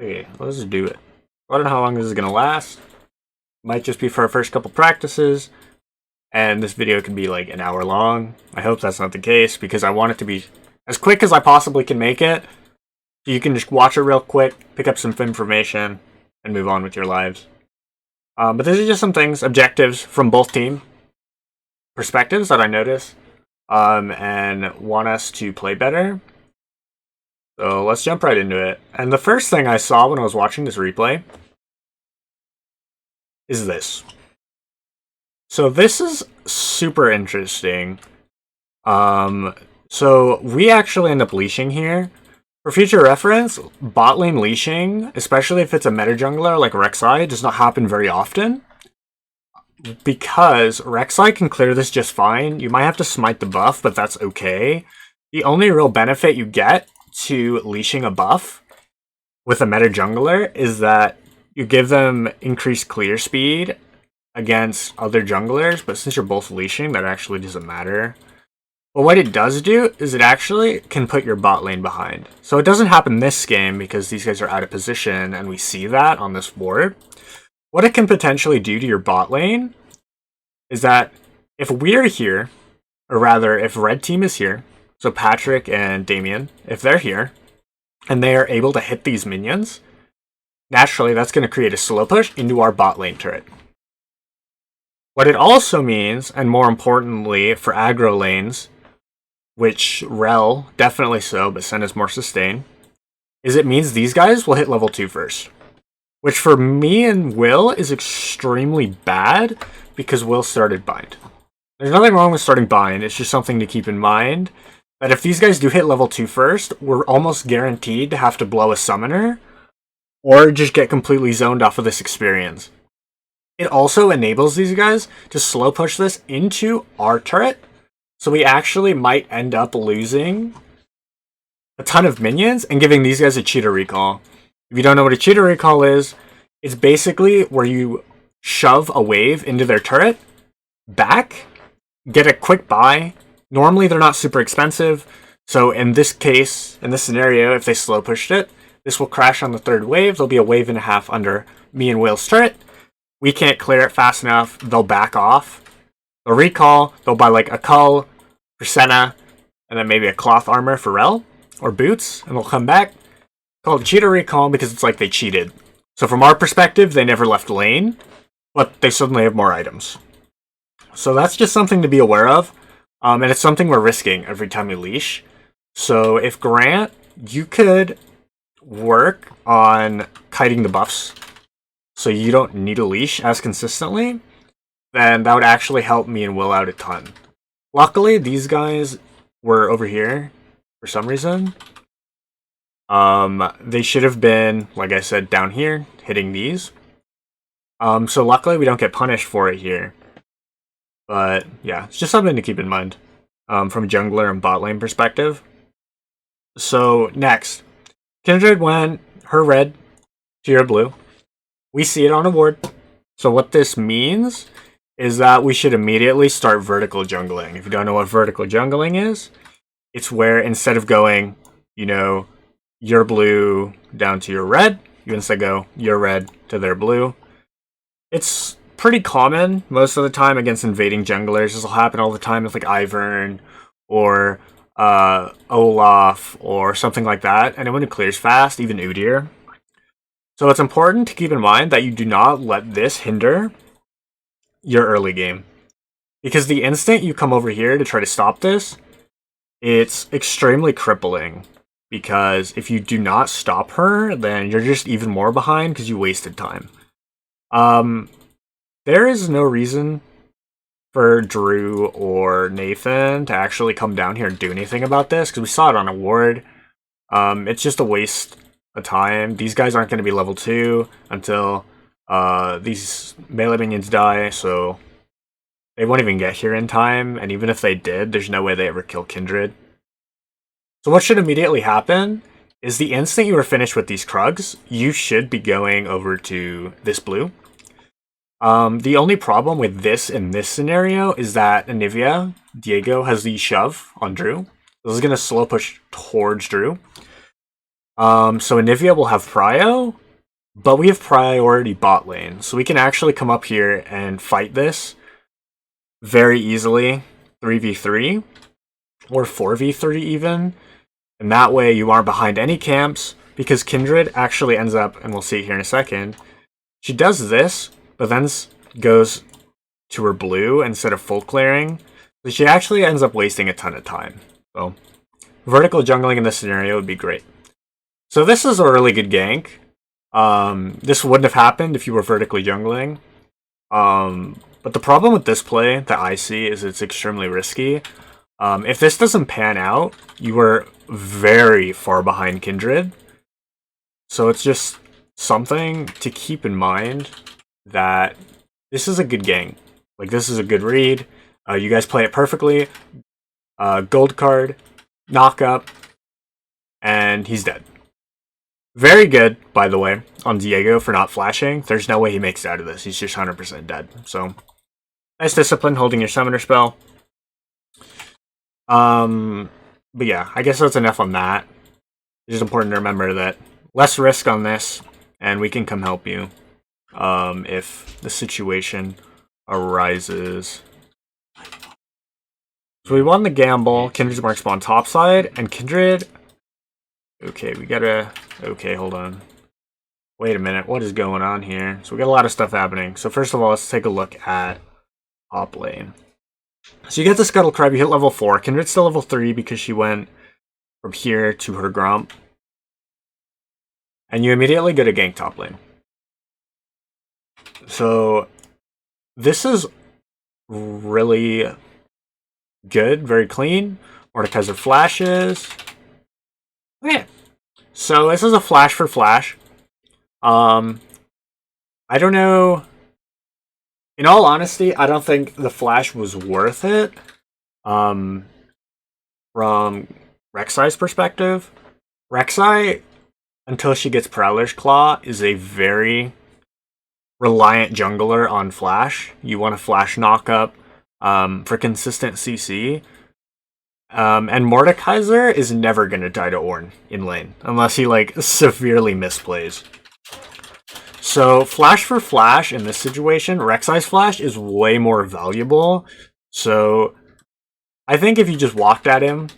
Okay, let's do it. I don't know how long this is gonna last. Might just be for our first couple practices, and this video can be like an hour long. I hope that's not the case because I want it to be as quick as I possibly can make it. So you can just watch it real quick, pick up some information, and move on with your lives. But these are just some things, objectives from both team perspectives that I notice, and want us to play better. So let's jump right into it. And the first thing I saw when I was watching this replay is this. So this is super interesting. So we actually end up leashing here. For future reference, bot lane leashing, especially if it's a meta jungler like Rek'Sai, does not happen very often. Because Rek'Sai can clear this just fine. You might have to smite the buff, but that's okay. The only real benefit you get to leashing a buff with a meta jungler is that you give them increased clear speed against other junglers, but since you're both leashing, that actually doesn't matter. But what it does do is it actually can put your bot lane behind. So it doesn't happen this game because these guys are out of position and we see that on this board. What it can potentially do to your bot lane is that if we're here, or rather if red team is here, so Patrick and Damien, if they're here, and they are able to hit these minions, naturally that's going to create a slow push into our bot lane turret. What it also means, and more importantly for aggro lanes, which Rel, definitely so, but Sen is more sustain, is it means these guys will hit level 2 first. Which for me and Will is extremely bad, because Will started bind. There's nothing wrong with starting bind, it's just something to keep in mind, that if these guys do hit level 2 first, we're almost guaranteed to have to blow a summoner, or just get completely zoned off of this experience. It also enables these guys to slow push this into our turret, so we actually might end up losing a ton of minions and giving these guys a cheater recall. If you don't know what a cheater recall is, it's basically where you shove a wave into their turret, back, get a quick buy. Normally they're not super expensive, so in this case, in this scenario, if they slow pushed it, this will crash on the third wave. There'll be a wave and a half under me and Will's turret. We can't clear it fast enough, they'll back off. They'll recall, they'll buy like a cull for Senna, and then maybe a cloth armor for Rel, or boots, and they'll come back. Called a cheater recall because it's like they cheated. So from our perspective, they never left lane, but they suddenly have more items. So that's just something to be aware of, and it's something we're risking every time we leash. So if Grant, you could work on kiting the buffs, so you don't need a leash as consistently, then that would actually help me and Will out a ton. Luckily, these guys were over here for some reason. They should have been, like I said, down here, hitting these. So luckily we don't get punished for it here. But yeah, it's just something to keep in mind from a jungler and bot lane perspective. So next, Kindred went her red to your blue. We see it on a board. So what this means is that we should immediately start vertical jungling. If you don't know what vertical jungling is, it's where instead of going, you know, your blue down to your red, you instead go your red to their blue. It's pretty common most of the time against invading junglers. This will happen all the time with like Ivern or Olaf or something like that. And when it clears fast, even Udyr. So it's important to keep in mind that you do not let this hinder your early game. Because the instant you come over here to try to stop this, it's extremely crippling. Because if you do not stop her, then you're just even more behind because you wasted time. There is no reason for Drew or Nathan to actually come down here and do anything about this, because we saw it on a ward. It's just a waste of time. These guys aren't going to be level 2 until these melee minions die, so they won't even get here in time, and even if they did, there's no way they ever kill Kindred. So what should immediately happen is the instant you are finished with these Krugs, you should be going over to this blue. The only problem with this in this scenario is that Anivia, Diego, has the shove on Drew. This is going to slow push towards Drew. So Anivia will have Prio, but we have priority bot lane, so we can actually come up here and fight this very easily, 3v3, or 4v3 even, and that way you aren't behind any camps, because Kindred actually ends up, and we'll see it here in a second, she does this, but then goes to her blue instead of full clearing, so she actually ends up wasting a ton of time. So vertical jungling in this scenario would be great. So this is a really good gank. This wouldn't have happened if you were vertically jungling. But the problem with this play that I see is it's extremely risky. If this doesn't pan out, you are very far behind Kindred. So it's just something to keep in mind that this is a good gank. Like, this is a good read. You guys play it perfectly. Gold card, knock up, and he's dead. Very good, by the way, on Diego for not flashing. There's no way he makes it out of this. He's just 100% dead. So, nice discipline holding your summoner spell. But yeah, I guess that's enough on that. It's just important to remember that less risk on this, and we can come help you if the situation arises. So we won the gamble. Kindred's mark spawn topside, and Kindred... Okay, we gotta... Okay, hold on. Wait a minute, what is going on here? So we got a lot of stuff happening. So first of all, let's take a look at top lane. So you get the Scuttle Crab, you hit level 4. Kindred's still level 3 because she went from here to her Grump. And you immediately go to gank top lane. So this is really good, very clean. Mordekaiser flashes. Okay. So this is a flash for flash. I don't know. In all honesty, I don't think the flash was worth it. From Rek'Sai's perspective, Rek'Sai, until she gets Prowler's Claw, is a very reliant jungler on flash. You want to flash knock up for consistent CC. And Mordekaiser is never going to die to Ornn in lane, unless he, like, severely misplays. So, flash for flash in this situation, Rek'Sai's flash is way more valuable. So, I think if you just walked at him,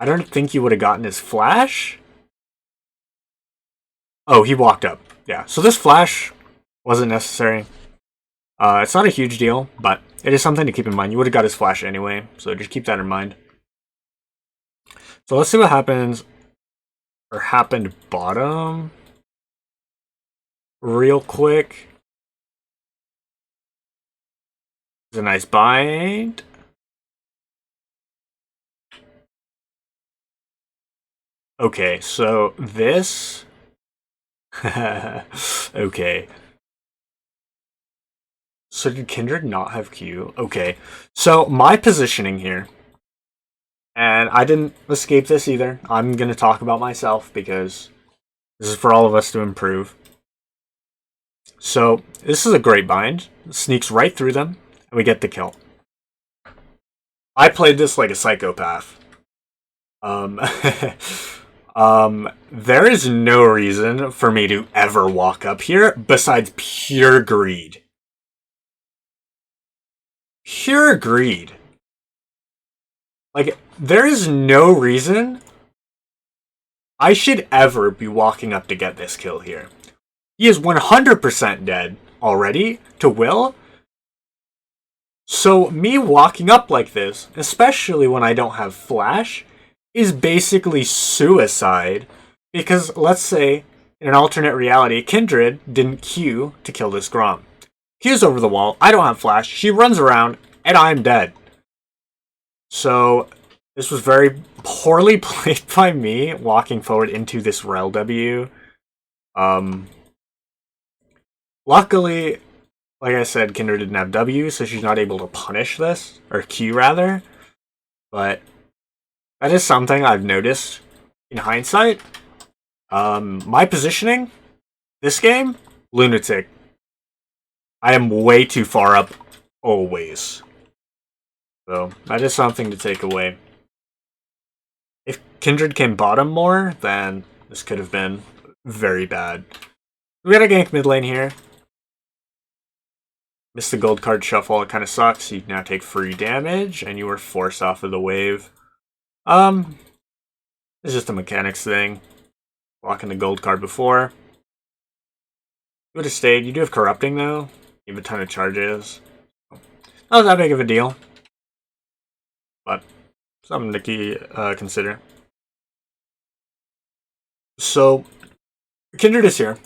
I don't think you would have gotten his flash. Oh, he walked up. Yeah, so this flash wasn't necessary. It's not a huge deal, but it is something to keep in mind. You would have got his flash anyway, so just keep that in mind. So let's see what happens, or happened bottom, real quick. It's a nice bind. Okay, so this... okay. So did Kindred not have Q? Okay, so my positioning here, and I didn't escape this either. I'm going to talk about myself because this is for all of us to improve. So this is a great bind. It sneaks right through them, and we get the kill. I played this like a psychopath. There is no reason for me to ever walk up here besides pure greed. Pure greed. Like, there is no reason I should ever be walking up to get this kill here. He is 100% dead already to Will. So me walking up like this, especially when I don't have flash, is basically suicide. Because let's say, in an alternate reality, Kindred didn't Q to kill this Grom. Q's over the wall, I don't have flash, she runs around, and I'm dead. So, this was very poorly played by me, walking forward into this Rel W. Luckily, like I said, Kindred didn't have W, so she's not able to punish this, or Q rather. But that is something I've noticed in hindsight. My positioning, this game, lunatic. I am way too far up, always. So, that is something to take away. If Kindred came bottom more, then This could have been very bad. We got a gank mid lane here. Missed the gold card shuffle. It kind of sucks. You now take free damage, and you were forced off of the wave. It's just a mechanics thing. Blocking the gold card before. You would have stayed. You do have corrupting though. You have a ton of charges. Not that big of a deal, but something to consider. So, Kindred is here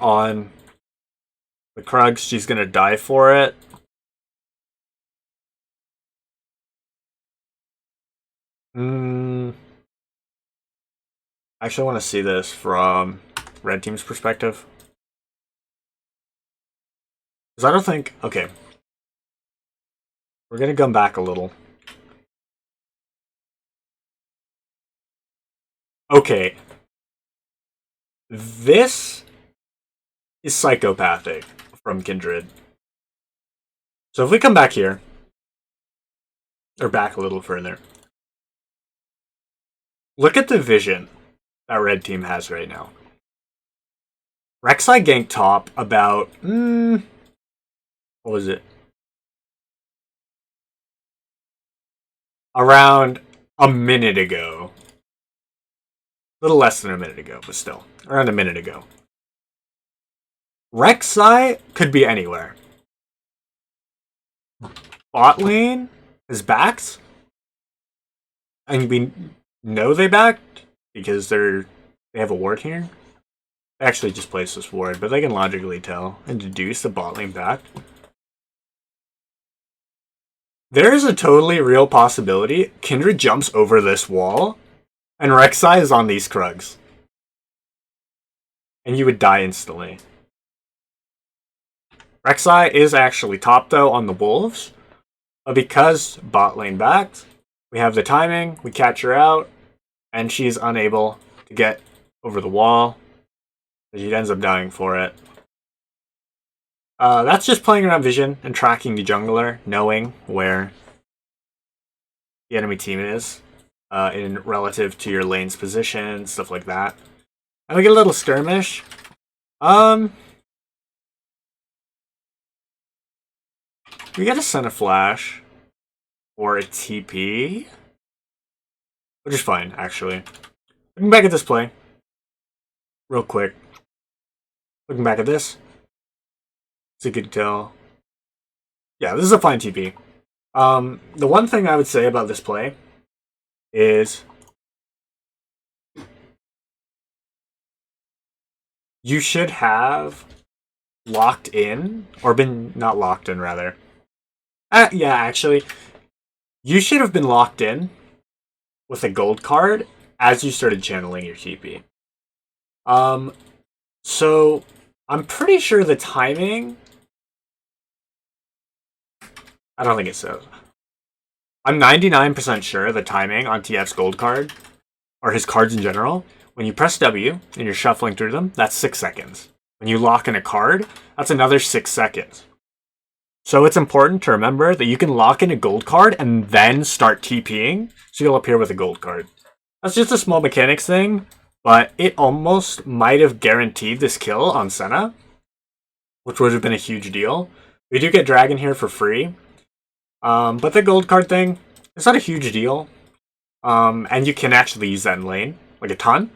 on the Krugs. She's gonna die for it. I actually want to see this from Red Team's perspective. Because I don't think... Okay. We're gonna come back a little. Okay. This is psychopathic from Kindred. So if we come back here, or back a little further, look at the vision that Red Team has right now. Rek'Sai ganked top about, what was it? Around a minute ago. A little less than a minute ago, but still. Around a minute ago. Rek'Sai could be anywhere. Bot lane is backed. And we know they backed because they have a ward here. They actually just placed this ward, but they can logically tell and deduce the bot lane backed. There is a totally real possibility Kindred jumps over this wall and Rek'Sai is on these Krugs. And you would die instantly. Rek'Sai is actually top though on the Wolves. But because bot lane backed, we have the timing, we catch her out, and she's unable to get over the wall. She ends up dying for it. That's just playing around vision and tracking the jungler, knowing where the enemy team is in relative to your lane's position, stuff like that. And we get a little skirmish. We get a Senna Flash or a TP, which is fine, actually. Looking back at this play, real quick. Looking back at this, so you could tell. Yeah, this is a fine TP. The one thing I would say about this play is you should have locked in, or been not locked in, rather. Yeah, actually, you should have been locked in with a gold card as you started channeling your TP. So I'm pretty sure the timing. I don't think it says. I'm 99% sure the timing on TF's gold card, or his cards in general, when you press W and you're shuffling through them, that's 6 seconds. When you lock in a card, that's another 6 seconds. So it's important to remember that you can lock in a gold card and then start TPing, so you'll appear with a gold card. That's just a small mechanics thing, but it almost might have guaranteed this kill on Senna, which would have been a huge deal. We do get Dragon here for free, but the gold card thing, it's not a huge deal. And you can actually use that in lane, like a ton.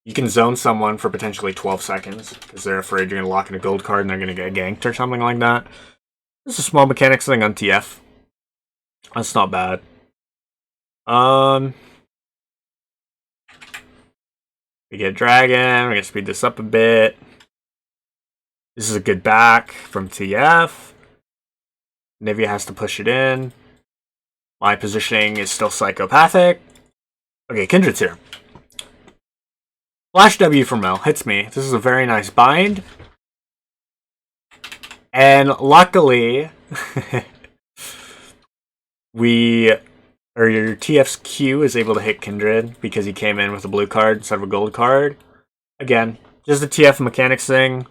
You can zone someone for potentially 12 seconds, because they're afraid you're going to lock in a gold card and they're going to get ganked or something like that. This is a small mechanics thing on TF. That's not bad. We get Dragon, we're going to speed this up a bit. This is a good back from TF. Nivea has to push it in. My positioning is still psychopathic. Okay, Kindred's here. Flash W from Mel hits me. This is a very nice bind. And luckily, your TF's Q is able to hit Kindred because he came in with a blue card instead of a gold card. Again, just a TF mechanics thing.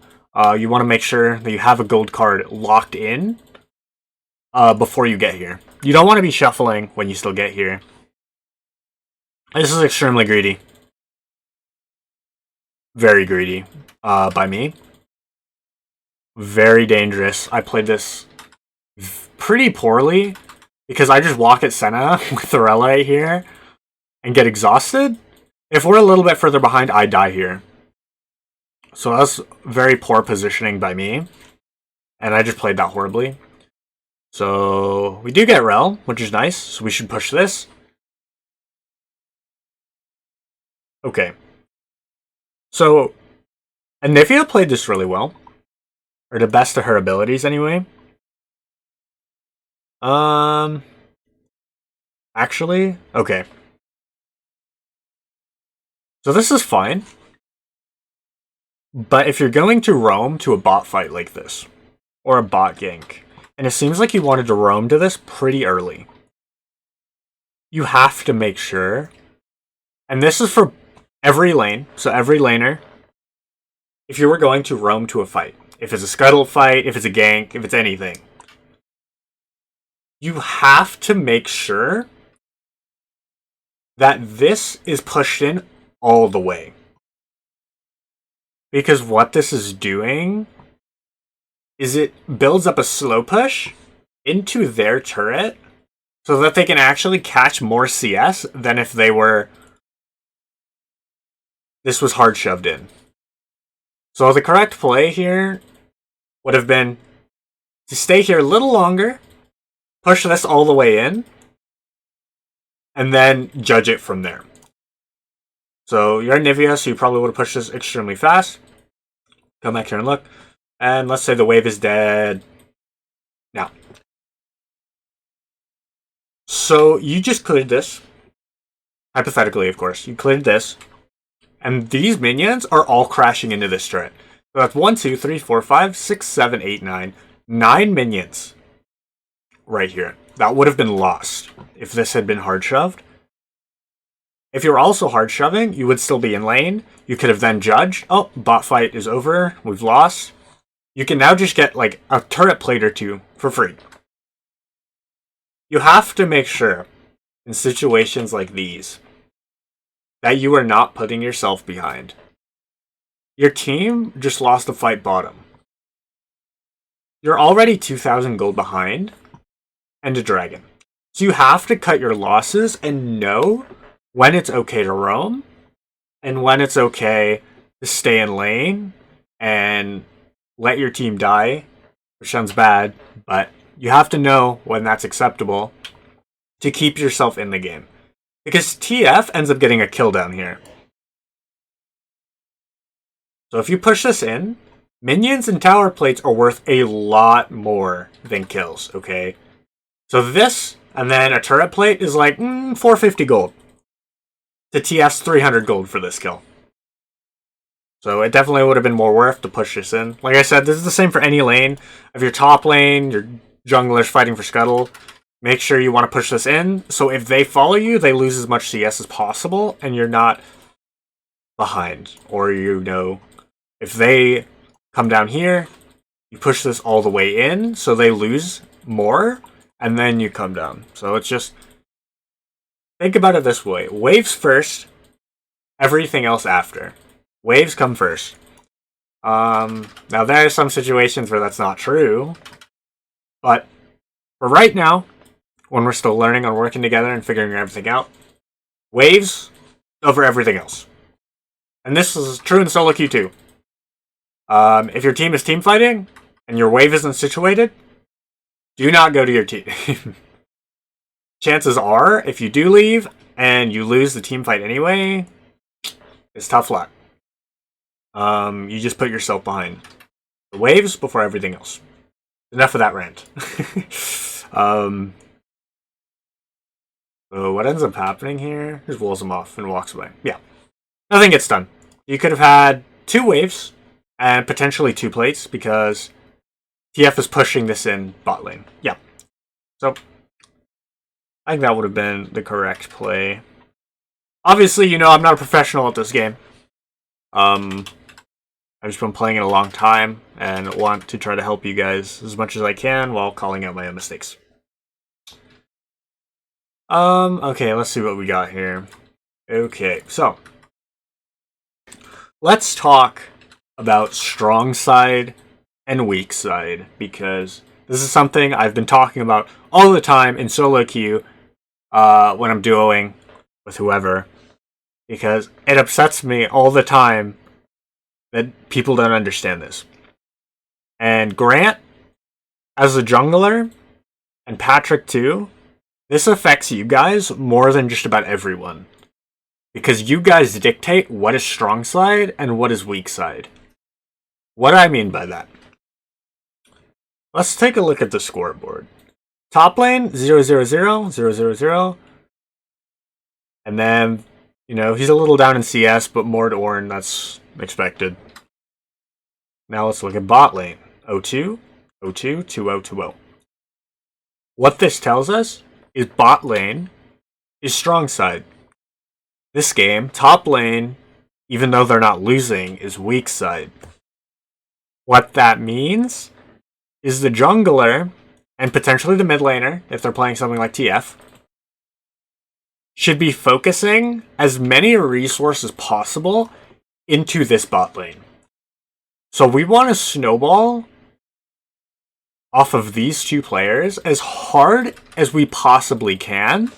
You want to make sure that you have a gold card locked in before you get here. You don't want to be shuffling when you still get here. This is extremely greedy. very greedy by me. Very dangerous. I played this pretty poorly because I just walk at Senna with Thorella right here and get exhausted. If we're a little bit further behind, I die here. So that's very poor positioning by me. And I just played that horribly. So we do get Rel, which is nice. So we should push this. Okay. So Anivia played this really well. Or the best of her abilities anyway. Actually, okay. So this is fine. But if you're going to roam to a bot fight like this, or a bot gank, and it seems like you wanted to roam to this pretty early, you have to make sure, and this is for every lane, so every laner, if you were going to roam to a fight, if it's a scuttle fight, if it's a gank, if it's anything, you have to make sure that this is pushed in all the way. Because what this is doing is it builds up a slow push into their turret so that they can actually catch more CS than if they were... this was hard shoved in. So the correct play here would have been to stay here a little longer, push this all the way in, and then judge it from there. So you're Nivea, so you probably would have pushed this extremely fast. Come back here and look. And let's say the wave is dead now. So you just cleared this. Hypothetically, of course. You cleared this. And these minions are all crashing into this turret. So that's 1, 2, 3, 4, 5, 6, 7, 8, 9. 9 minions right here. That would have been lost if this had been hard shoved. If you were also hard shoving, you would still be in lane. You could have then judged, oh, bot fight is over, we've lost. You can now just get like a turret plate or two for free. You have to make sure in situations like these that you are not putting yourself behind. Your team just lost a fight bottom. You're already 2,000 gold behind and a dragon. So you have to cut your losses and know when it's okay to roam, and when it's okay to stay in lane and let your team die, which sounds bad, but you have to know when that's acceptable to keep yourself in the game. Because TF ends up getting a kill down here. So if you push this in, minions and tower plates are worth a lot more than kills, okay? So this, and then a turret plate is like 450 gold. To TF's 300 gold for this kill. So it definitely would have been more worth to push this in. Like I said, this is the same for any lane. If you're top lane, your jungler's fighting for scuttle, make sure you want to push this in. So if they follow you, they lose as much CS as possible, and you're not behind. Or, you know, if they come down here, you push this all the way in, so they lose more, and then you come down. So it's just... think about it this way. Waves first, everything else after. Waves come first. Now there are some situations where that's not true. But for right now, when we're still learning and working together and figuring everything out, waves over everything else. And this is true in solo queue too. If your team is team fighting and your wave isn't situated, do not go to your team. Chances are, if you do leave and you lose the team fight anyway, it's tough luck. You just put yourself behind the waves before everything else. Enough of that rant. So what ends up happening here? Just walls him off and walks away. Yeah. Nothing gets done. You could have had 2 waves and potentially 2 plates because TF is pushing this in bot lane. Yeah. So I think that would have been the correct play. Obviously, you know, I'm not a professional at this game. I've just been playing it a long time and want to try to help you guys as much as I can while calling out my own mistakes. Okay, let's see what we got here. Okay, so let's talk about strong side and weak side, because this is something I've been talking about all the time in solo queue when I'm duoing with whoever, because it upsets me all the time that people don't understand this. And Grant, as a jungler, and Patrick too, this affects you guys more than just about everyone. Because you guys dictate what is strong side and what is weak side. What do I mean by that? Let's take a look at the scoreboard. Top lane, 0-0-0, and then, you know, he's a little down in CS, but more to Ornn, that's expected. Now let's look at bot lane. 0-2, 0-2, 2-0, 2-0. What this tells us is bot lane is strong side. This game, top lane, even though they're not losing, is weak side. What that means is the jungler, and potentially the mid laner, if they're playing something like TF, should be focusing as many resources possible into this bot lane. So we want to snowball off of these two players as hard as we possibly can.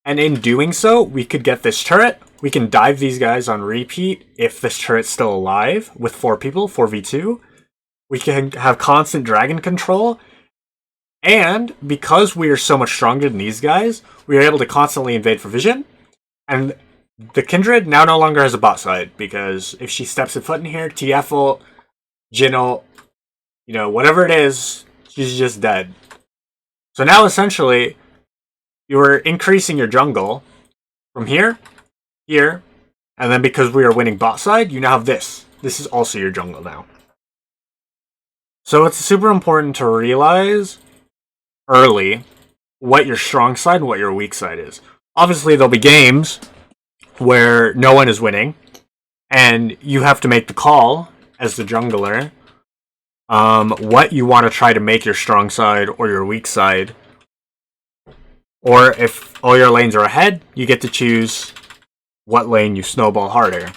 And in doing so, we could get this turret. We can dive these guys on repeat if this turret's still alive with 4 people, 4v2. We can have constant dragon control. And because we are so much stronger than these guys, we are able to constantly invade for vision. And the Kindred now no longer has a bot side, because if she steps a foot in here, TF ult, Jhin ult, you know, whatever it is, she's just dead. So now essentially, you are increasing your jungle from here, here, and then because we are winning bot side, you now have this. This is also your jungle now. So it's super important to realize early what your strong side and what your weak side is. Obviously, there'll be games where no one is winning, and you have to make the call as the jungler what you want to try to make your strong side or your weak side. Or if all your lanes are ahead, you get to choose what lane you snowball harder.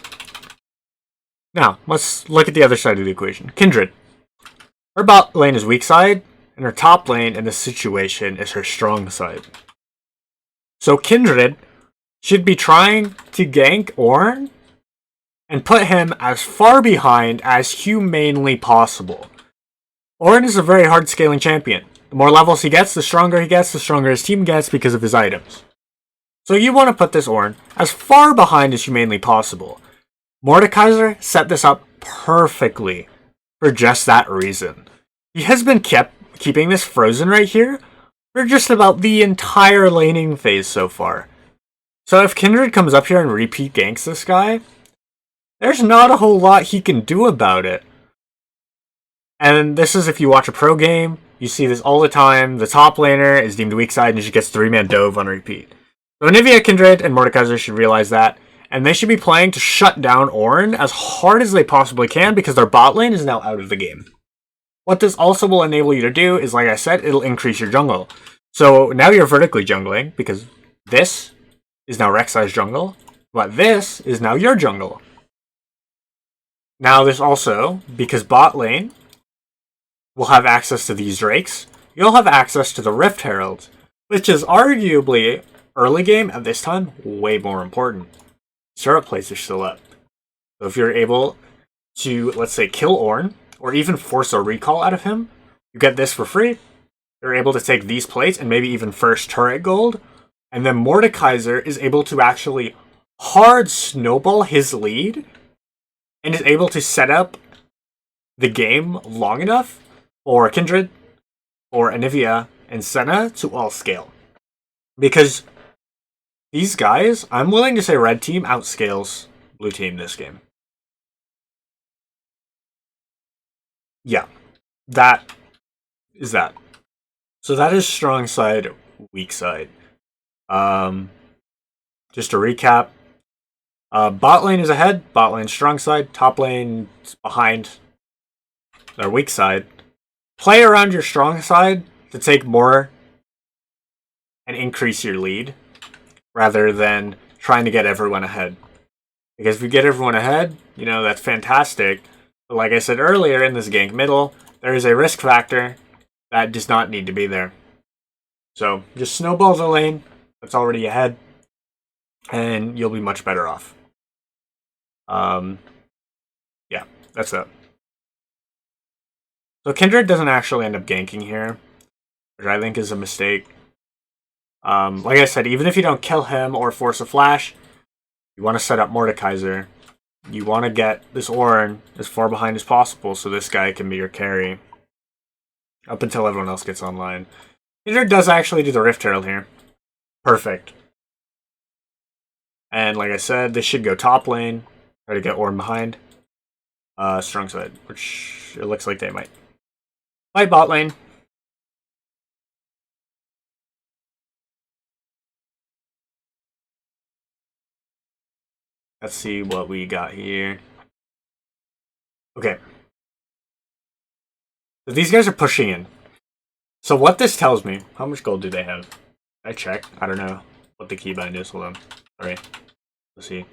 Now, let's look at the other side of the equation. Kindred. Her bot lane is weak side, and her top lane in this situation is her strong side. So Kindred should be trying to gank Ornn and put him as far behind as humanly possible. Ornn is a very hard scaling champion. The more levels he gets, the stronger he gets, the stronger his team gets because of his items. So you want to put this Ornn as far behind as humanly possible. Mordekaiser set this up perfectly for just that reason. He has been keeping this frozen right here for just about the entire laning phase so far. So if Kindred comes up here and repeat ganks this guy, there's not a whole lot he can do about it. And this is if you watch a pro game, you see this all the time. The top laner is deemed weak side and she gets 3-man dove on repeat. So Anivia, Kindred, and Mordekaiser should realize that. And they should be playing to shut down Ornn as hard as they possibly can because their bot lane is now out of the game. What this also will enable you to do is, like I said, it'll increase your jungle. So now you're vertically jungling because this is now Rek'Sai's jungle, but this is now your jungle. Now this also, because bot lane will have access to these drakes, you'll have access to the Rift Herald, which is arguably, early game at this time, way more important. Syrup plays are still up. So if you're able to, let's say, kill Ornn, or even force a recall out of him, you get this for free. You're able to take these plates and maybe even first turret gold, and then Mordekaiser is able to actually hard snowball his lead, and is able to set up the game long enough for Kindred, or Anivia, and Senna to all scale. Because these guys, I'm willing to say red team outscales blue team this game. Yeah, that is that. So that is strong side, weak side. Just to recap, bot lane is ahead, bot lane strong side, top lane behind their weak side. Play around your strong side to take more and increase your lead, rather than trying to get everyone ahead. Because if you get everyone ahead, you know, that's fantastic. But like I said earlier, in this gank middle, there is a risk factor that does not need to be there. So just snowball the lane that's already ahead, and you'll be much better off. Yeah, that's it. So Kindred doesn't actually end up ganking here, which I think is a mistake. Like I said, even if you don't kill him or force a flash, you want to set up Mordekaiser. You want to get this Ornn as far behind as possible so this guy can be your carry. Up until everyone else gets online. Kindred does actually do the Rift Herald here. Perfect. And like I said, this should go top lane. Try to get Ornn behind. Strong side, which it looks like they might. Fight bot lane. Let's see what we got here. Okay. So these guys are pushing in. So what this tells me, how much gold do they have? I check. I don't know what the keybind is. Hold on. Alright. Let's see.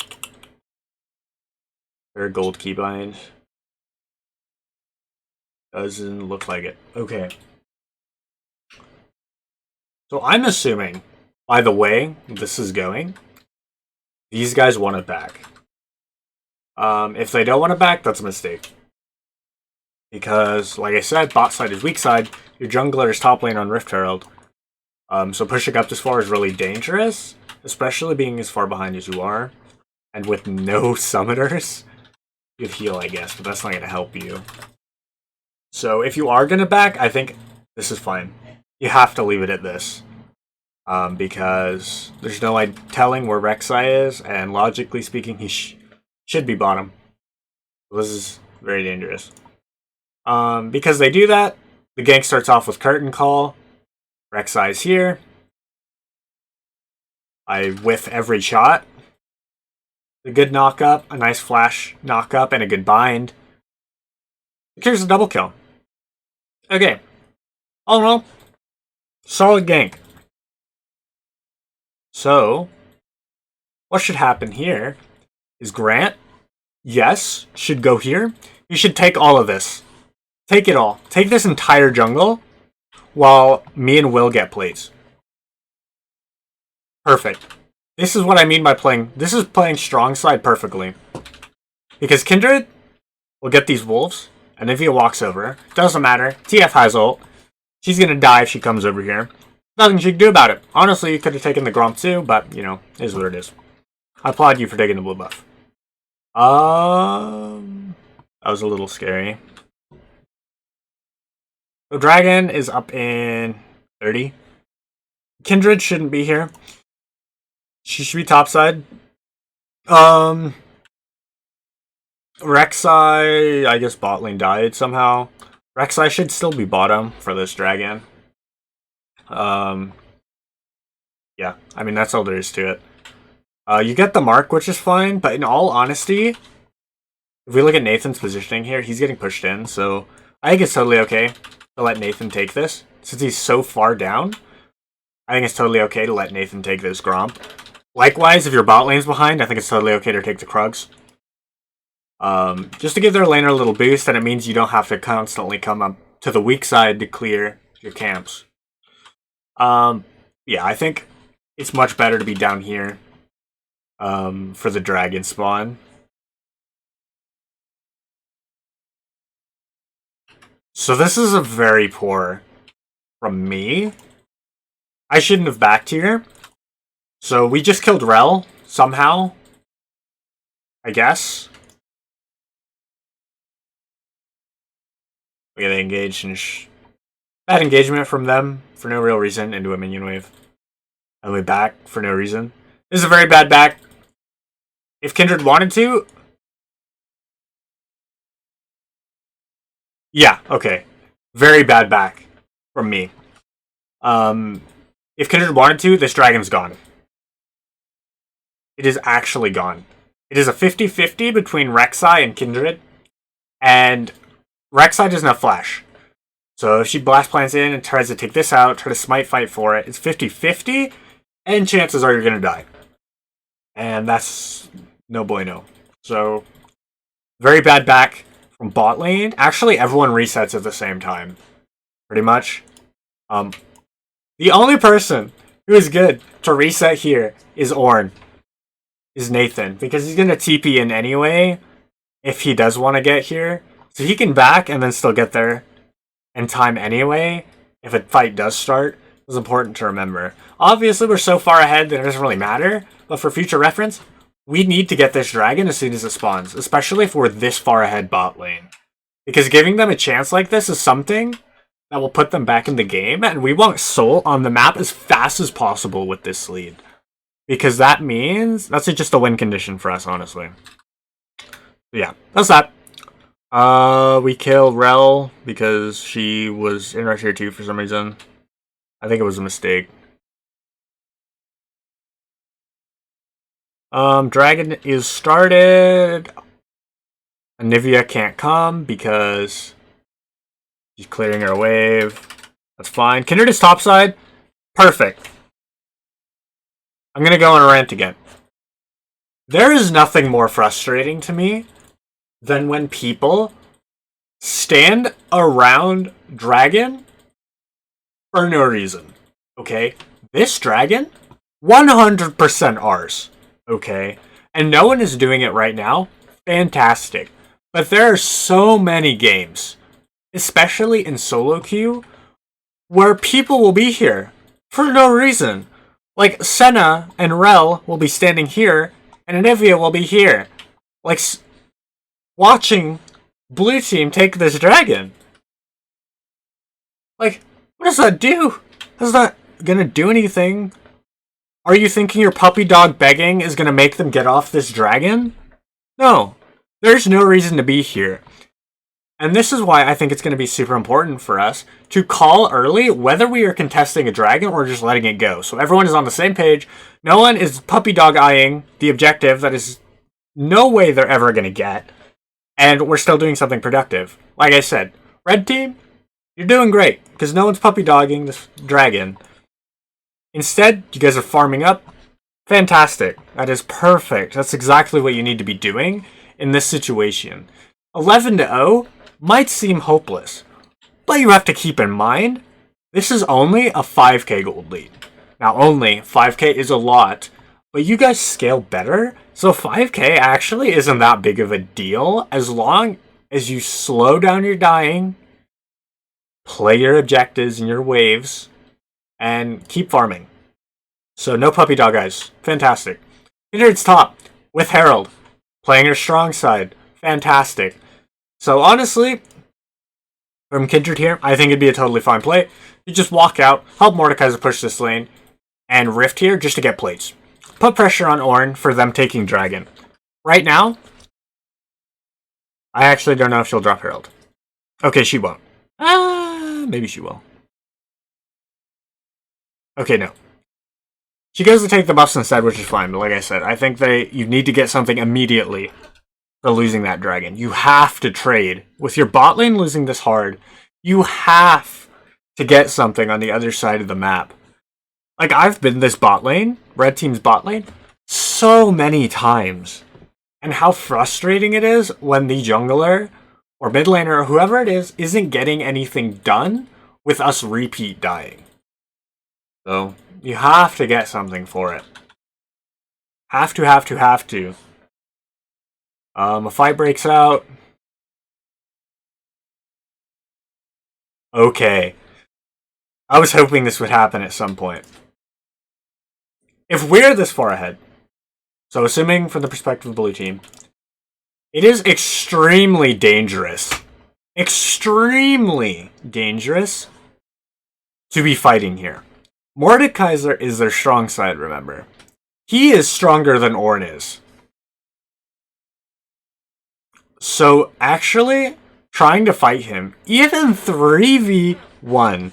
Their gold keybind. Doesn't look like it. Okay. So I'm assuming, by the way this is going, these guys want it back. If they don't want it back, that's a mistake. Because, like I said, bot side is weak side. Your jungler is top lane on Rift Herald. So pushing up this far is really dangerous. Especially being as far behind as you are. And with no summoners. You heal, I guess, but that's not going to help you. So if you are going to back, I think this is fine. You have to leave it at this. Because there's no telling where Rek'Sai is. And logically speaking, he should be bottom. This is very dangerous. Because they do that, the gank starts off with Curtain Call. Rek'Sai's here. I whiff every shot. A good knock-up, a nice flash knock-up, and a good bind. Here's a double kill. Okay. All in all, solid gank. So, what should happen here is Grant, yes, should go here. You should take all of this. Take it all. Take this entire jungle while me and Will get plates. Perfect. This is what I mean by playing. This is playing strong side perfectly. Because Kindred will get these wolves, and if he walks over, doesn't matter. TF has ult. She's gonna die if she comes over here. Nothing she can do about it. Honestly, you could have taken the Gromp too, but, you know, it is what it is. I applaud you for taking the blue buff. That was a little scary. So Dragon is up in 30. Kindred shouldn't be here. She should be topside. Rek'Sai, I guess bot lane died somehow. Rek'Sai should still be bottom for this Dragon. Yeah, I mean, that's all there is to it. You get the mark, which is fine, but in all honesty, if we look at Nathan's positioning here, he's getting pushed in, so I think it's totally okay to let Nathan take this. Since he's so far down, I think it's totally okay to let Nathan take this Gromp. Likewise, if your bot lane's behind, I think it's totally okay to take the Krugs. Just to give their laner a little boost, and it means you don't have to constantly come up to the weak side to clear your camps. Yeah, I think it's much better to be down here for the dragon spawn. So this is a very poor from me. I shouldn't have backed here. So we just killed Rel somehow, I guess. We get engaged and bad engagement from them for no real reason into a minion wave. And we back for no reason. This is a very bad back. If Kindred wanted to... Yeah, okay. Very bad back from me. If Kindred wanted to, this dragon's gone. It is actually gone. It is a 50-50 between Rek'Sai and Kindred. And Rek'Sai doesn't have flash. So if she blast plants in and tries to take this out, try to smite fight for it, it's 50-50. And chances are you're going to die. And that's no bueno. So, very bad back from bot lane. Actually, everyone resets at the same time. Pretty much. The only person who is good to reset here is Ornn. Is Nathan. Because he's going to TP in anyway. If he does want to get here. So he can back and then still get there in time anyway. If a fight does start. It's important to remember. Obviously, we're so far ahead that it doesn't really matter. But for future reference, we need to get this dragon as soon as it spawns. Especially if we're this far ahead bot lane. Because giving them a chance like this is something that will put them back in the game. And we want Soul on the map as fast as possible with this lead. Because that means... that's just a win condition for us, honestly. Yeah, that's that. We killed Rel because she was in rush here too for some reason. I think it was a mistake. Dragon is started. Anivia can't come because she's clearing her wave. That's fine. Kindred is topside. Perfect. I'm gonna go on a rant again. There is nothing more frustrating to me than when people stand around Dragon for no reason. Okay? This Dragon, 100% ours. Okay? And no one is doing it right now. Fantastic. But there are so many games, especially in solo queue, where people will be here for no reason. Like, Senna and Rel will be standing here, and Anivia will be here. Like, watching blue team take this dragon. Like, what does that do? Is that gonna do anything? Are you thinking your puppy dog begging is gonna make them get off this dragon? No. There's no reason to be here. And this is why I think it's going to be super important for us to call early whether we are contesting a dragon or just letting it go. So everyone is on the same page. No one is puppy dog eyeing the objective that is no way they're ever going to get. And we're still doing something productive. Like I said, red team, you're doing great because no one's puppy dogging this dragon. Instead, you guys are farming up. Fantastic. That is perfect. That's exactly what you need to be doing in this situation. 11-0 might seem hopeless, but you have to keep in mind, this is only a 5k gold lead. Now, only 5k is a lot, but you guys scale better, so 5k actually isn't that big of a deal as long as you slow down your dying, play your objectives and your waves, and keep farming. So no puppy dog guys. Fantastic. Kindred's top with Herald, playing her strong side. Fantastic. So honestly, from Kindred here, I think it'd be a totally fine play. You just walk out, help Mordekaiser push this lane, and Rift here just to get plates. Put pressure on Ornn for them taking Dragon. Right now, I actually don't know if she'll drop Herald. Okay, she won't. Maybe she will. Okay, no. She goes to take the buffs instead, which is fine, but like I said, I think you need to get something immediately for losing that dragon. You have to trade. With your bot lane losing this hard, you have to get something on the other side of the map. Like, I've been this bot lane, red team's bot lane, so many times. And how frustrating it is when the jungler, or mid laner, or whoever it is, isn't getting anything done with us repeat dying. So, you have to get something for it. Have to. A fight breaks out. Okay. I was hoping this would happen at some point. If we're this far ahead, so assuming from the perspective of the blue team, it is extremely dangerous. Extremely dangerous to be fighting here. Mordekaiser is their strong side, remember. He is stronger than Ornn is. So, actually, trying to fight him, even 3v1,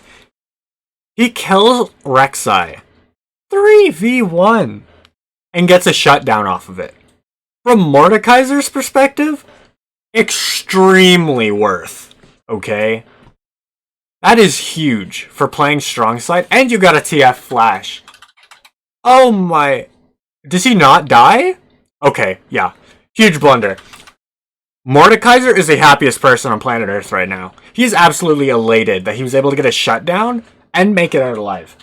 he kills Rek'Sai. 3v1! And gets a shutdown off of it. From Mordekaiser's perspective, extremely worth. Okay? That is huge for playing strong side, and you got a TF flash. Oh my... Does he not die? Okay, yeah. Huge blunder. Mordekaiser is the happiest person on planet Earth right now. He's absolutely elated that he was able to get a shutdown and make it out alive.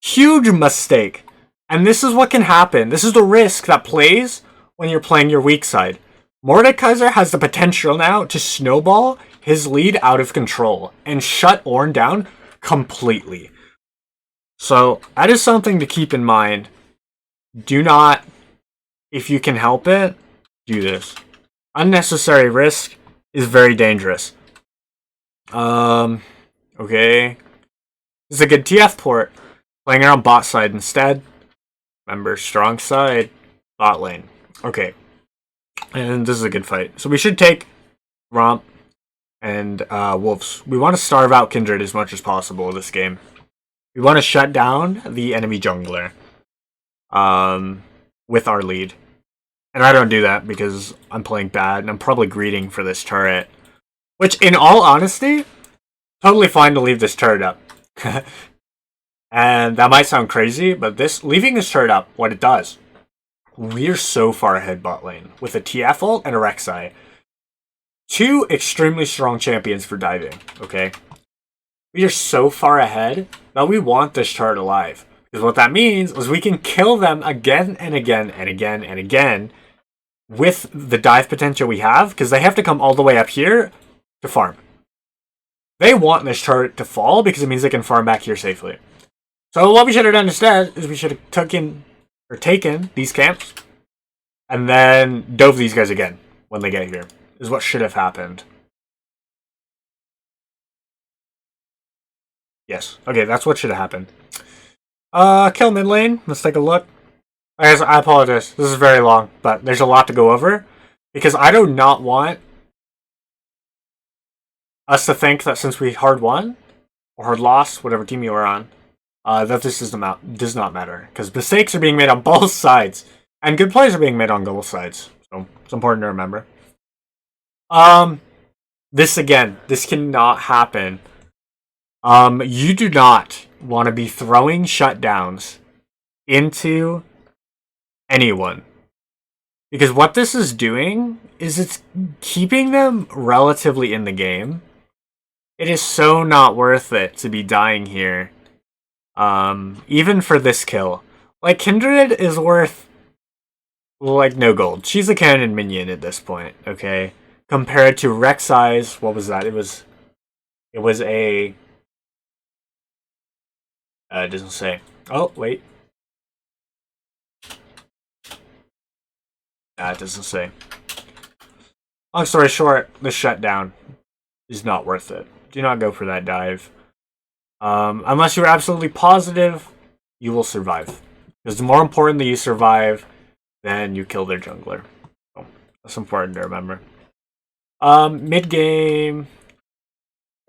Huge mistake. And this is what can happen. This is the risk that plays when you're playing your weak side. Mordekaiser has the potential now to snowball his lead out of control and shut Ornn down completely. So that is something to keep in mind. Do not, if you can help it, do this. Unnecessary risk is very dangerous. Okay. This is a good TF port. Playing around bot side instead. Remember, strong side, bot lane. Okay. And this is a good fight. So we should take Romp and Wolves. We want to starve out Kindred as much as possible this game. We want to shut down the enemy jungler with our lead. And I don't do that because I'm playing bad and I'm probably greeting for this turret. Which, in all honesty, totally fine to leave this turret up. And that might sound crazy, but leaving this turret up, what it does, we're so far ahead bot lane with a TF ult and a Rek'Sai. Two extremely strong champions for diving, okay? We are so far ahead that we want this turret alive. Because what that means is we can kill them again and again and again and again with the dive potential we have, because they have to come all the way up here to farm. They want this turret to fall because it means they can farm back here safely. So what we should have done instead is we should have taken these camps and then dove these guys again when they get here. Is what should have happened. Yes. Okay, that's what should have happened. Kill mid lane. Let's take a look. I apologize. This is very long, but there's a lot to go over. Because I do not want us to think that since we hard won, or hard lost, whatever team you were on, that this does not matter. Because mistakes are being made on both sides. And good plays are being made on both sides. So it's important to remember. This cannot happen. You do not want to be throwing shutdowns into anyone. Because what this is doing is it's keeping them relatively in the game. It is so not worth it to be dying here. Even for this kill. Like, Kindred is worth, like, no gold. She's a cannon minion at this point, okay? Compared to Rek'Sai's, what was that? It was a... it doesn't say. Oh, wait. It doesn't say. Long story short, the shutdown is not worth it. Do not go for that dive. Unless you're absolutely positive, you will survive. Because the more important that you survive, then you kill their jungler. So, that's important to remember. Mid game,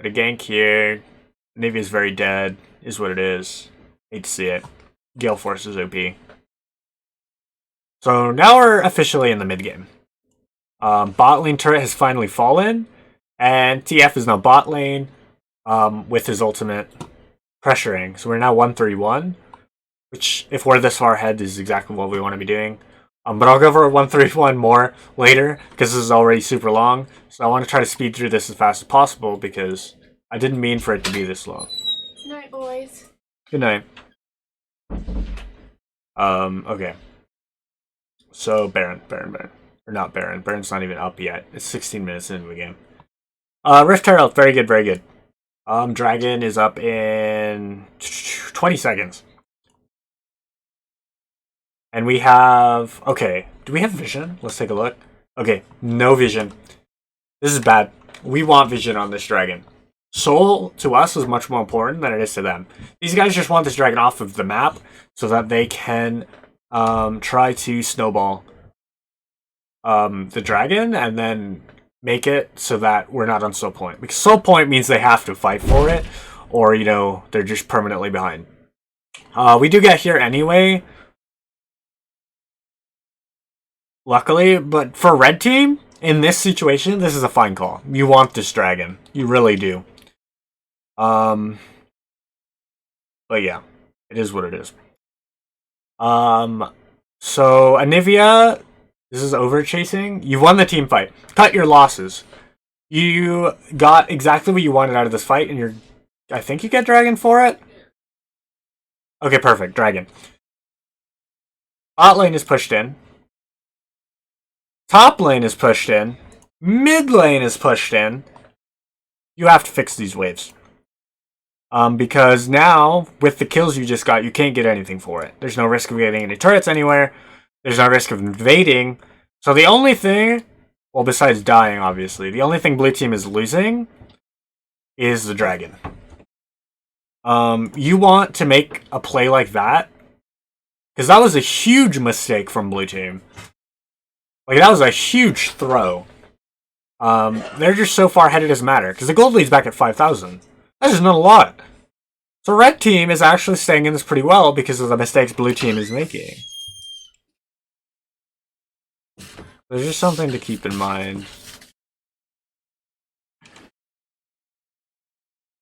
got a gank here. Navy is very dead, is what it is. Hate to see it. Gale Force is OP. So now we're officially in the mid game. Bot lane turret has finally fallen, and TF is now bot lane with his ultimate pressuring. So we're now 131, which, if we're this far ahead, is exactly what we want to be doing. But I'll go over 131 more later, because this is already super long. So I want to try to speed through this as fast as possible, because I didn't mean for it to be this long. Good night, boys. Good night. Okay. So, Baron. Or not Baron. Baron's not even up yet. It's 16 minutes into the game. Rift Herald, very good, very good. Dragon is up in 20 seconds. And we have... Okay, do we have vision? Let's take a look. Okay, no vision. This is bad. We want vision on this dragon. Soul, to us, is much more important than it is to them. These guys just want this dragon off of the map so that they can try to snowball the dragon and then make it so that we're not on soul point. Because soul point means they have to fight for it, or, you know, they're just permanently behind. We do get here anyway, luckily, but for red team, in this situation, this is a fine call. You want this dragon. You really do. But yeah, it is what it is. So Anivia This is over chasing. You won the team fight. Cut your losses. You got exactly what you wanted out of this fight, and I think you get dragon for it. Okay, perfect. Dragon. Bot lane is pushed in. Top lane is pushed in. Mid lane is pushed in. You have to fix these waves. Because now, with the kills you just got, you can't get anything for it. There's no risk of getting any turrets anywhere. There's no risk of invading. So the only thing, well, besides dying, obviously, the only thing blue team is losing is the dragon. You want to make a play like that, because that was a huge mistake from blue team. Like, that was a huge throw. They're just so far ahead it doesn't matter, because the gold lead's back at 5,000. That's just not a lot. So red team is actually staying in this pretty well because of the mistakes blue team is making. There's just something to keep in mind.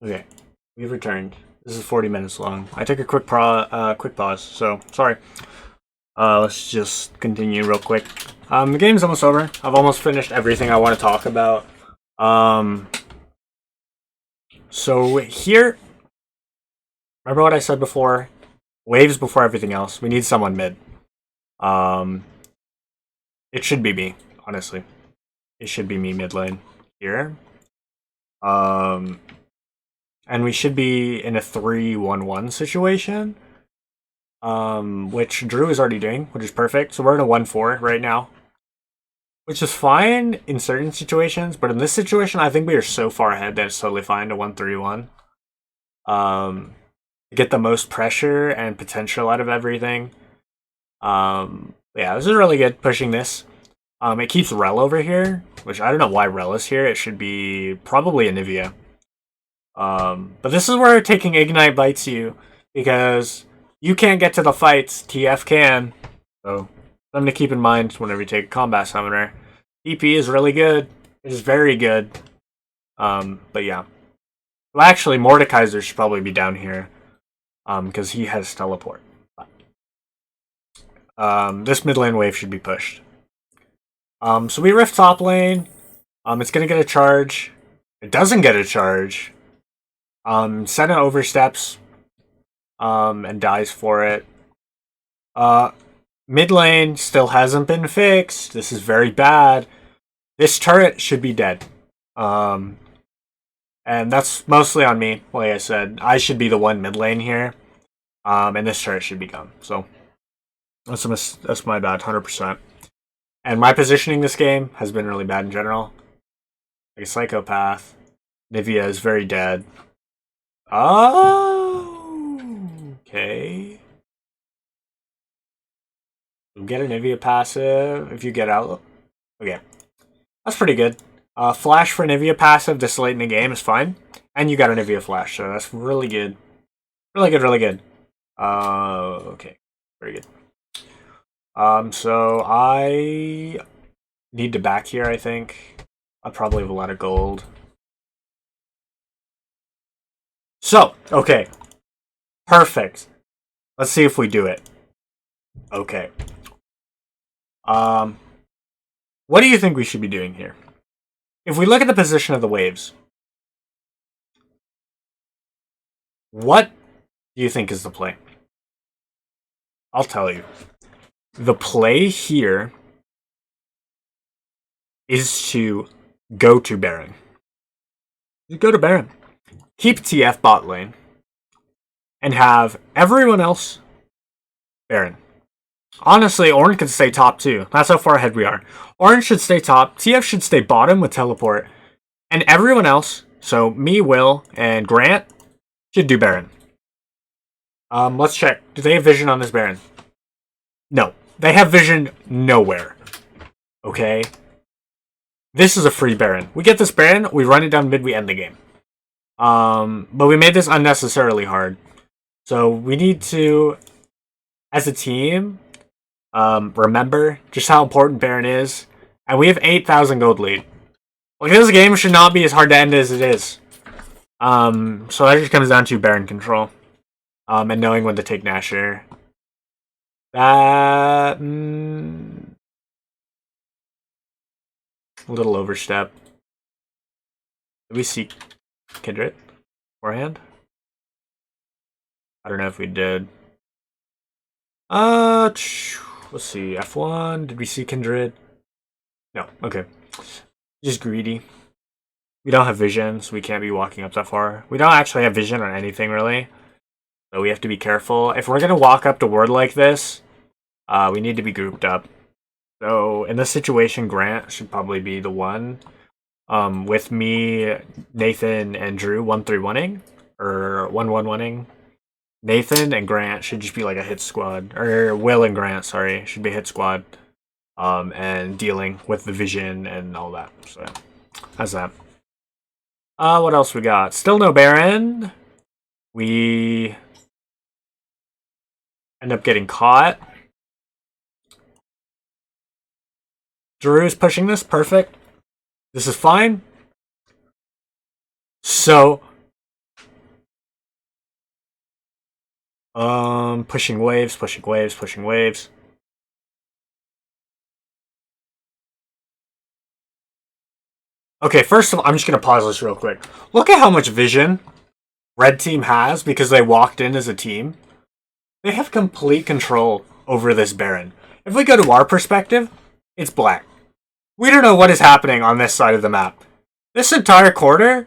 Okay, we've returned. This is 40 minutes long. I took a quick pause, so sorry. Let's just continue real quick. The game's almost over. I've almost finished everything I want to talk about. So here, remember what I said before? Waves before everything else. We need someone mid. It should be me, honestly. It should be me mid lane here. And we should be in a 3-1-1 situation. Which Drew is already doing, which is perfect. So we're in a 1-4 right now. Which is fine in certain situations, but in this situation, I think we are so far ahead that it's totally fine to 1-3-1. To get the most pressure and potential out of everything. Yeah, this is really good, pushing this. It keeps Rel over here, which I don't know why Rel is here. It should be probably a Nivea. But this is where taking Ignite bites you, because you can't get to the fights, TF can. So, something to keep in mind whenever you take a Combat Summoner. DP is really good. It is very good. But yeah. Well, actually, Mordekaiser should probably be down here. Because he has Teleport. This mid lane wave should be pushed. So we rift top lane. It's gonna get a charge. It doesn't get a charge. Senna oversteps. And dies for it. Mid lane still hasn't been fixed. This is very bad. This turret should be dead. And that's mostly on me. Like I said, I should be the one mid lane here. And this turret should be gone. So that's my bad, 100%. And my positioning this game has been really bad in general. Like a psychopath. Nivea is very dead. Oh, okay. You get a Nivea passive if you get out. Okay, that's pretty good. Flash for Nivea passive this late in the game is fine. And you got a Nivea flash, so that's really good. Really good, really good. Okay, very good. So I need to back here, I think. I'll probably have a lot of gold. So, okay. Perfect. Let's see if we do it. Okay. What do you think we should be doing here? If we look at the position of the waves, what do you think is the play? I'll tell you. The play here is to go to Baron. You go to Baron. Keep TF bot lane. And have everyone else Baron. Honestly, Orange could stay top too. That's how far ahead we are. Orange should stay top. TF should stay bottom with Teleport. And everyone else, so me, Will, and Grant, should do Baron. Let's check. Do they have vision on this Baron? No. They have vision nowhere. Okay? This is a free Baron. We get this Baron, we run it down mid, we end the game. But we made this unnecessarily hard. So we need to, as a team, remember just how important Baron is. And we have 8,000 gold lead. Like, this game should not be as hard to end as it is. So that just comes down to Baron control. And knowing when to take Nashor. That... A little overstep. Did we see Kindred beforehand? I don't know if we did. Let's see. F1. Did we see Kindred? No. Okay. Just greedy. We don't have vision, so we can't be walking up that far. We don't actually have vision on anything, really. So we have to be careful. If we're going to walk up to ward like this, we need to be grouped up. So in this situation, Grant should probably be the one. With me, Nathan, and Drew 1-3-1ing. Or 1-1-1ing. Nathan and Grant should just be like a hit squad. Or Will and Grant, sorry, should be a hit squad. And dealing with the vision and all that. So, how's that? What else we got? Still no Baron. We end up getting caught. Drew's pushing this. Perfect. This is fine. So, pushing waves, pushing waves, pushing waves. Okay, first of all, I'm just going to pause this real quick. Look at how much vision Red Team has because they walked in as a team. They have complete control over this Baron. If we go to our perspective, it's black. We don't know what is happening on this side of the map. This entire quarter,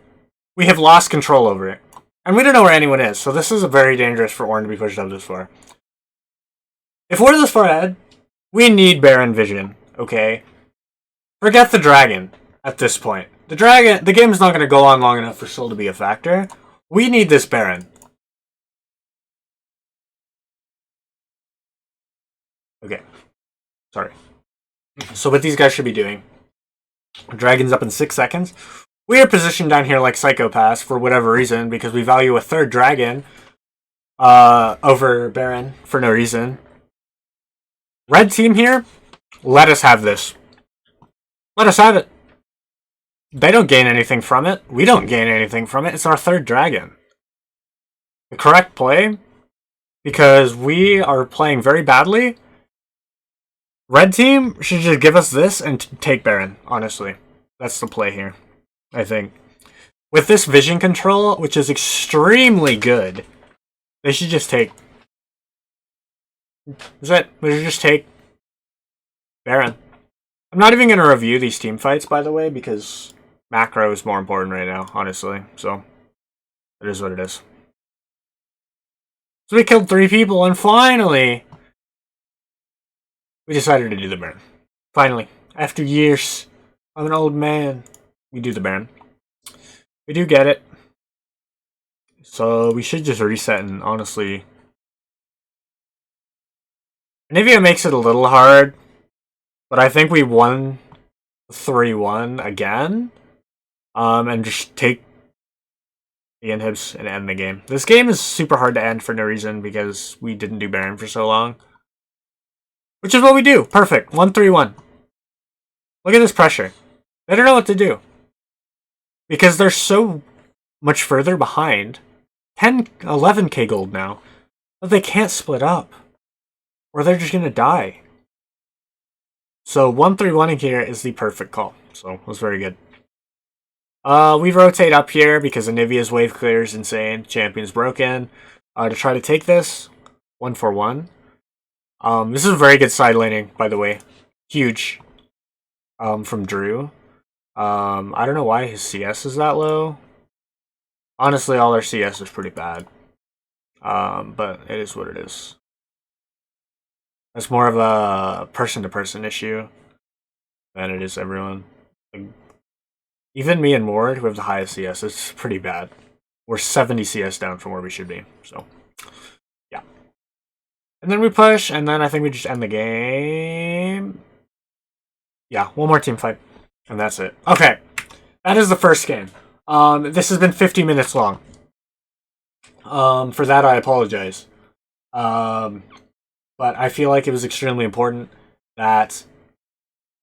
we have lost control over it. And we don't know where anyone is, so this is very dangerous for Orange to be pushed up this far. If we're this far ahead, we need Baron vision, okay? Forget the dragon at this point. The game's not going to go on long enough for Soul to be a factor. We need this Baron. Okay. Sorry. So what these guys should be doing. Dragon's up in 6 seconds. We are positioned down here like psychopaths for whatever reason because we value a third dragon over Baron for no reason. Red team here, let us have this. Let us have it. They don't gain anything from it. We don't gain anything from it. It's our third dragon. The correct play, because we are playing very badly, Red team should just give us this and take Baron, honestly. That's the play here, I think. With this vision control, which is extremely good, they should just take... Is it? They should just take Baron. I'm not even going to review these team fights, by the way, because macro is more important right now, honestly. So, it is what it is. So we killed 3 people, and finally, we decided to do the Baron. Finally, after years, I'm an old man. We do the Baron. We do get it. So we should just reset and honestly... Nivea makes it a little hard, but I think we won 3-1 again. And just take the inhibs and end the game. This game is super hard to end for no reason because we didn't do Baron for so long. Which is what we do. Perfect. 1-3-1. Look at this pressure. They don't know what to do. Because they're so much further behind. 10, 11k gold now. But they can't split up. Or they're just going to die. So 1-3-1 here is the perfect call. So it was very good. We rotate up here because Anivia's wave clear is insane. Champion's broken. To try to take this. 1-4-1. This is a very good side laning, by the way. Huge. From Drew. I don't know why his CS is that low. Honestly, all our CS is pretty bad. But it is what it is. It's more of a person-to-person issue than it is everyone. Like, even me and Ward, who have the highest CS, it's pretty bad. We're 70 CS down from where we should be. So, yeah. And then we push, and then I think we just end the game. Yeah, one more team fight. And that's it. Okay. That is the first game. This has been 50 minutes long. For that, I apologize. But I feel like it was extremely important that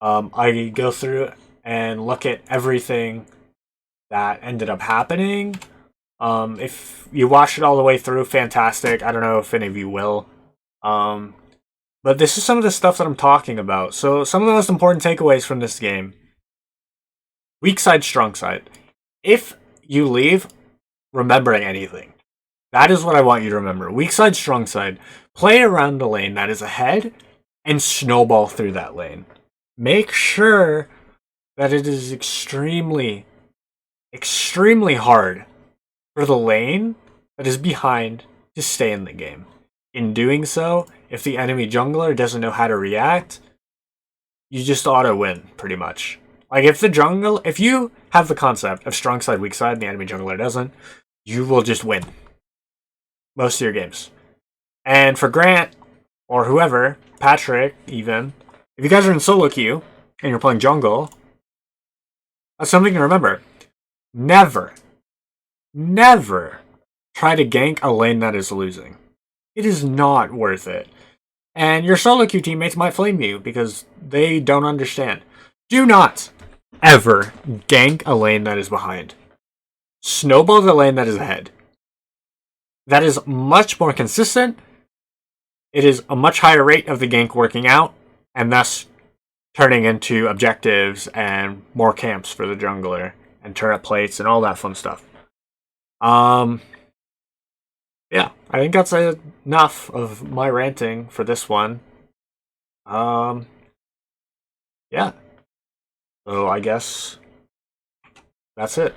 I go through and look at everything that ended up happening. If you watched it all the way through, fantastic. I don't know if any of you will. But this is some of the stuff that I'm talking about. So some of the most important takeaways from this game. Weak side, strong side. If you leave remembering anything, that is what I want you to remember. Weak side, strong side. Play around the lane that is ahead and snowball through that lane. Make sure that it is extremely, extremely hard for the lane that is behind to stay in the game. In doing so, if the enemy jungler doesn't know how to react, you just auto-win, pretty much. Like, if you have the concept of strong side, weak side, and the enemy jungler doesn't, you will just win most of your games. And for Grant, or whoever, Patrick, even, if you guys are in solo queue, and you're playing jungle, that's something to remember. Never try to gank a lane that is losing. It is not worth it. And your solo queue teammates might flame you because they don't understand. Do not ever gank a lane that is behind. Snowball the lane that is ahead. That is much more consistent. It is a much higher rate of the gank working out, and thus turning into objectives and more camps for the jungler, and turret plates and all that fun stuff. Yeah, I think that's enough of my ranting for this one. Yeah. So I guess that's it.